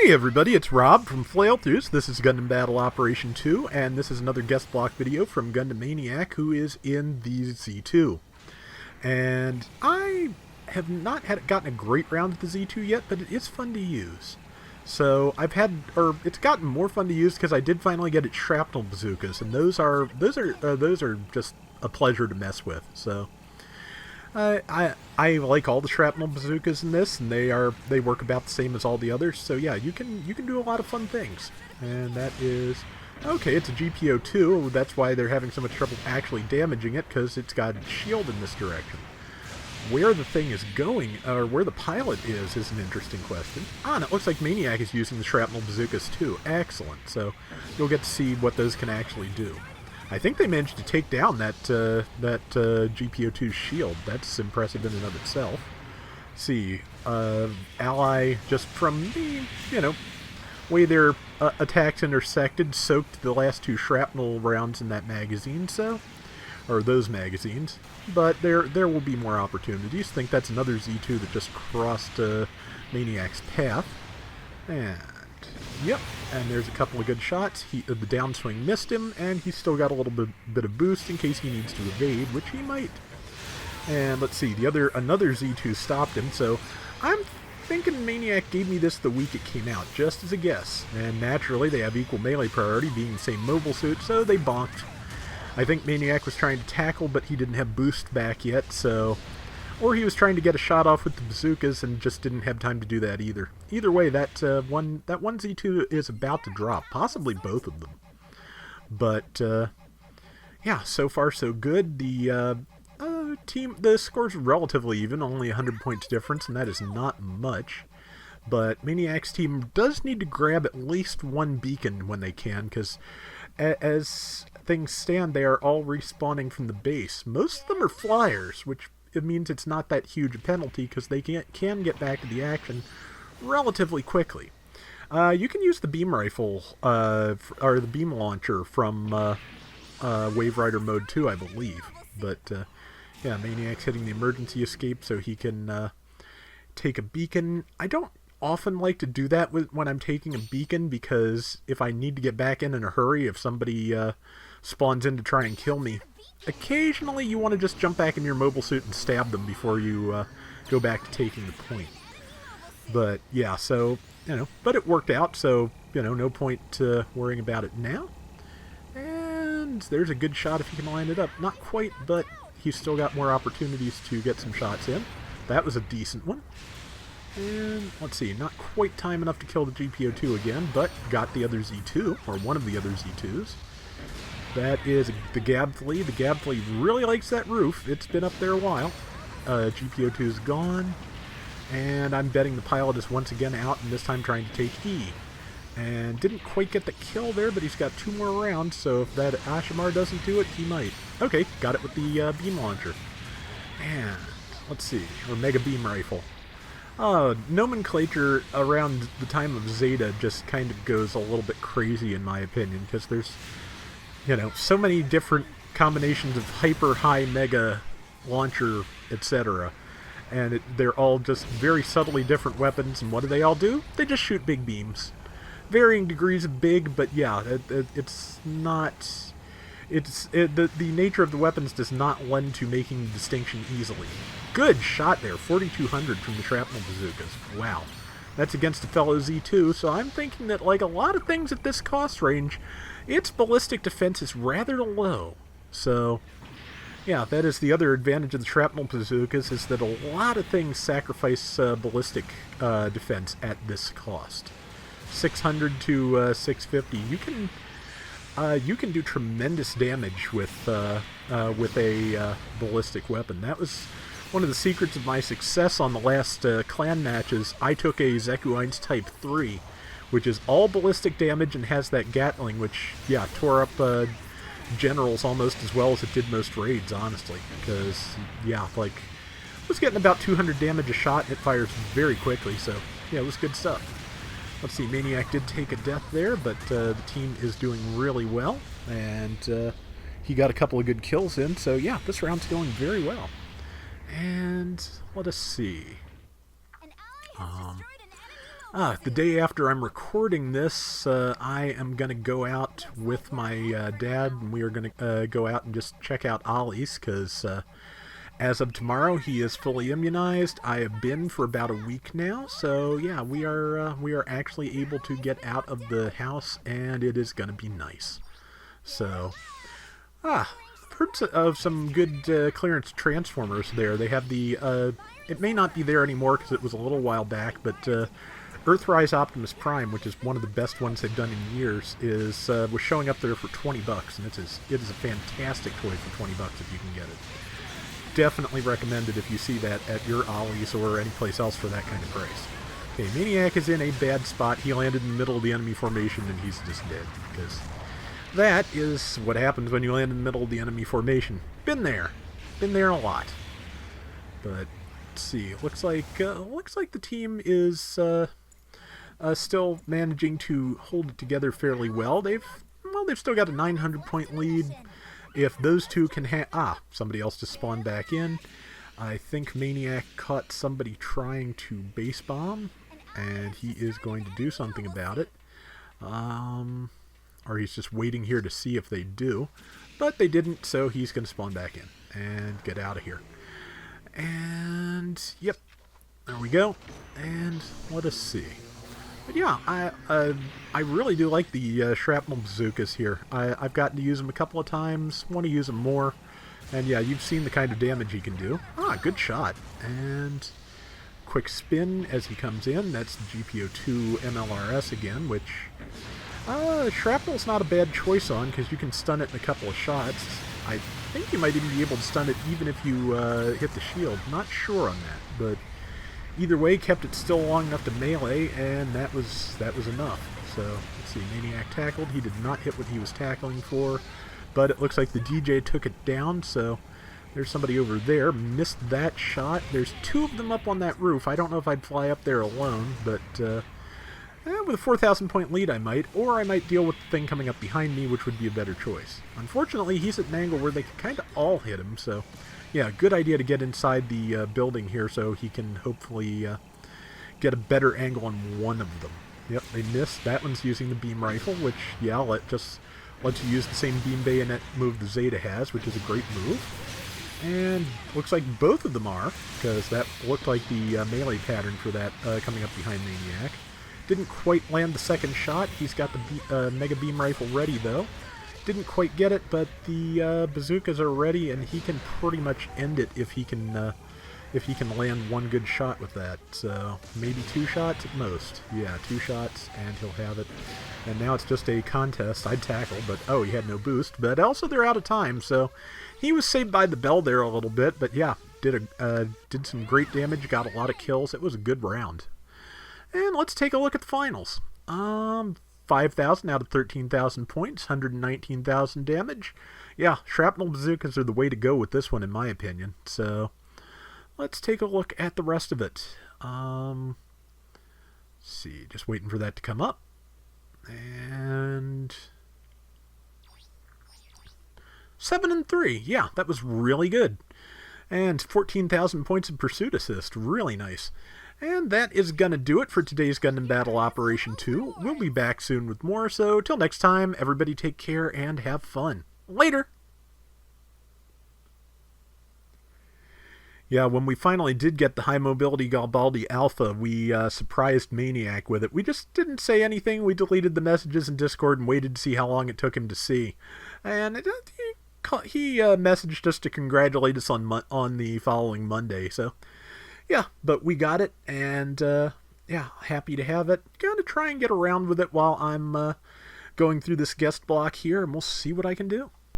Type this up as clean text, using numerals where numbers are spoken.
Hey everybody, it's Rob from Flailthroughs. This is Gundam Battle Operation 2, and this is another guest block video from Gundam Maniac, who is in the Z2. And I have not gotten a great round at the Z2 yet, but it is fun to use. So it's gotten more fun to use because I did finally get its Shrapnel Bazookas, and those are just a pleasure to mess with. So I like all the Shrapnel Bazookas in this, and they work about the same as all the others. So yeah, you can do a lot of fun things. And that is okay. It's a GPO2. That's why they're having so much trouble actually damaging it, because it's got a shield in this direction. Where the thing is going, or where the pilot is an interesting question. And it looks like Maniac is using the Shrapnel Bazookas too. Excellent. So you'll get to see what those can actually do. I think they managed to take down that GPO2 shield. That's impressive in and of itself. Let's see, Ally, just from the, way their attacks intersected, soaked the last two shrapnel rounds in that magazine, or those magazines. But there will be more opportunities. I think that's another Z2 that just crossed Maniac's path. And yep, and there's a couple of good shots. The downswing missed him, and he's still got a little bit of boost in case he needs to evade, which he might. And let's see, another Z2 stopped him, so I'm thinking Maniac gave me this the week it came out, just as a guess. And naturally, they have equal melee priority, being the same mobile suit, so they bonked. I think Maniac was trying to tackle, but he didn't have boost back yet, so... Or he was trying to get a shot off with the bazookas and just didn't have time to do that either. Either way, that one Z2 is about to drop, possibly both of them. But yeah, so far so good. The score's relatively even, only 100 points difference, and that is not much. But Maniac's team does need to grab at least one beacon when they can, because as things stand, they are all respawning from the base. Most of them are flyers, which it means it's not that huge a penalty because they can get back to the action relatively quickly. You can use the beam rifle, or the beam launcher from Wave Rider Mode 2, I believe. But yeah, Maniac's hitting the emergency escape so he can take a beacon. I don't often like to do that when I'm taking a beacon, because if I need to get back in a hurry, if somebody spawns in to try and kill me, occasionally you want to just jump back in your mobile suit and stab them before you go back to taking the point. But yeah, so, but it worked out, so, no point worrying about it now. And there's a good shot if he can line it up. Not quite, but he's still got more opportunities to get some shots in. That was a decent one. And let's see, not quite time enough to kill the GPO2 again, but got the other Z2, or one of the other Z2s. That is the Gab Flea. The Gab Flea really likes that roof. It's been up there a while. GPO2 is gone. And I'm betting the pilot is once again out, and this time trying to take E. And didn't quite get the kill there, but he's got 2 more rounds, so if that Ashimar doesn't do it, he might. Okay, got it with the beam launcher. And let's see, or Mega Beam Rifle. Nomenclature around the time of Zeta just kind of goes a little bit crazy in my opinion, because there's so many different combinations of hyper, high, mega, launcher, etc. And they're all just very subtly different weapons, and what do they all do? They just shoot big beams. Varying degrees of big, but yeah, it's not... the nature of the weapons does not lend to making the distinction easily. Good shot there, 4,200 from the Shrapnel Bazookas. Wow. That's against a fellow Z2, so I'm thinking that, like a lot of things at this cost range, its ballistic defense is rather low. So, yeah, that is the other advantage of the Shrapnel Bazookas, is that a lot of things sacrifice ballistic defense at this cost. 600 to 650. You can do tremendous damage with a ballistic weapon. That was one of the secrets of my success on the last clan matches. I took a ZII Type 3, which is all ballistic damage and has that Gatling, which, yeah, tore up generals almost as well as it did most raids, honestly. Because, yeah, like, it was getting about 200 damage a shot, and it fires very quickly, so, yeah, it was good stuff. Let's see, Maniac did take a death there, but the team is doing really well, and he got a couple of good kills in, so yeah, this round's going very well. And let us see. The day after I'm recording this, I am going to go out with my dad, and we are going to go out and just check out Ollie's, because as of tomorrow, he is fully immunized. I have been for about a week now, so yeah, we are actually able to get out of the house, and it is going to be nice. So, heard of some good clearance Transformers there. They have the, it may not be there anymore because it was a little while back, but Earthrise Optimus Prime, which is one of the best ones they've done in years, was showing up there for $20, and it is a fantastic toy for $20 if you can get it. Definitely recommend it if you see that at your Ollie's or any place else for that kind of price. Okay, Maniac is in a bad spot. He landed in the middle of the enemy formation, and he's just dead, because that is what happens when you land in the middle of the enemy formation. Been there a lot. But let's see. Looks like the team is still managing to hold it together fairly well. They've still got a 900-point lead. If those two can somebody else just spawned back in. I think Maniac caught somebody trying to base bomb, and he is going to do something about it. Or he's just waiting here to see if they do. But they didn't, so he's going to spawn back in and get out of here. And, yep, there we go. And let us see. But yeah, I really do like the Shrapnel Bazookas here. I've gotten to use them a couple of times, want to use them more. And yeah, you've seen the kind of damage he can do. Good shot. And quick spin as he comes in. That's the GPO2 MLRS again, which Shrapnel's not a bad choice on, because you can stun it in a couple of shots. I think you might even be able to stun it even if you hit the shield. Not sure on that, but either way, kept it still long enough to melee, and that was enough. So, let's see, Maniac tackled. He did not hit what he was tackling for, but it looks like the DJ took it down, so there's somebody over there. Missed that shot. There's two of them up on that roof. I don't know if I'd fly up there alone, but with a 4,000-point lead I might, or I might deal with the thing coming up behind me, which would be a better choice. Unfortunately, he's at an angle where they can kind of all hit him, so yeah, good idea to get inside the building here so he can hopefully get a better angle on one of them. Yep, they missed. That one's using the beam rifle, which, yeah, just lets you use the same beam bayonet move the Zeta has, which is a great move. And looks like both of them are, because that looked like the melee pattern for that coming up behind Maniac. Didn't quite land the second shot. He's got the Mega Beam Rifle ready, though. Didn't quite get it, but the bazookas are ready, and he can pretty much end it if he can land one good shot with that. So maybe two shots at most. Yeah, two shots, and he'll have it. And now it's just a contest. I'd tackle, but he had no boost. But also they're out of time, so he was saved by the bell there a little bit. But yeah, did some great damage, got a lot of kills. It was a good round. And let's take a look at the finals. 5,000 out of 13,000 points, 119,000 damage. Yeah, Shrapnel Bazookas are the way to go with this one, in my opinion. So, let's take a look at the rest of it. Let's see, just waiting for that to come up. And 7-3, yeah, that was really good. And 14,000 points of pursuit assist, really nice. And that is going to do it for today's Gundam Battle Operation 2. We'll be back soon with more, so till next time, everybody take care and have fun. Later! Yeah, when we finally did get the High Mobility Garibaldi Alpha, we surprised Maniac with it. We just didn't say anything. We deleted the messages in Discord and waited to see how long it took him to see. And he messaged us to congratulate us on the following Monday, so yeah, but we got it, and yeah, happy to have it. Gonna try and get around with it while I'm going through this guest block here, and we'll see what I can do.